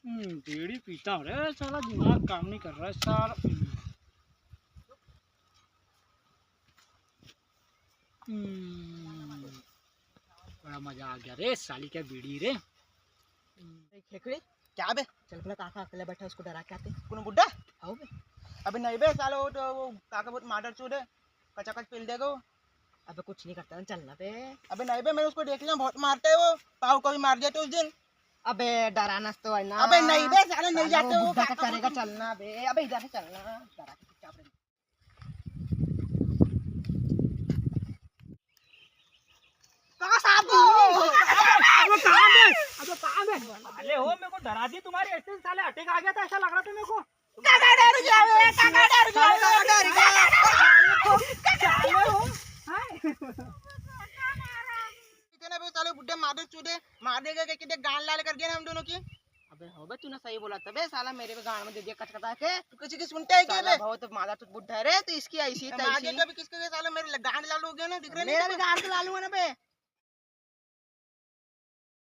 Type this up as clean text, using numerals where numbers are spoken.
बीड़ी पीता हूँ रे साला, दिमाग काम नहीं कर रहा है साला। बड़ा मजा आ गया रे साली क्या बीड़ी रे। खेकड़ी क्या बे, चल अपना काका अकेले बैठा उसको डरा के आते। कौन बुड्ढा आओ बे। अबे नहीं बे सालो, वो काका बहुत मादर चूद है, कचाकच पिल देगा वो। अबे कुछ नहीं करता, चलना बे। अबे नहीं बे, मैंने उसको देख लिया, बहुत मारते है वो, पाव को भी मार दिया तो उस दिन। अबे डराना तो है ना। अबे नहीं बे साला, नहीं जाते वो काका करेगा, चलना बे। अबे इधर से चलना, डरा के चुपचाप रह। काका साहब अरे हो मेरे को डरा दी तुम्हारी, ऐसे साले अटैक आ गया था ऐसा लग रहा था मेरे को। काका डर गया बे, काका डर गया, काका डर गया। साले बुड्ढे मादर चूदे मार देगा कि गान लाल कर दिया ना हम दोनों की। अबे हो बे, तूने सही बोला था बे, साला मेरे पे गान में दे दिया कटकटा के। तू किसी की सुनता है क्या बे? बहुत मादर चूद बुड्ढा है रे, तो इसकी ऐसी तैसी। मार दे तो अभी किसके साला मेरे गान लाल हो गया ना, दिख रहा है। मेरा भी गान तो लाल हुआ ना बे।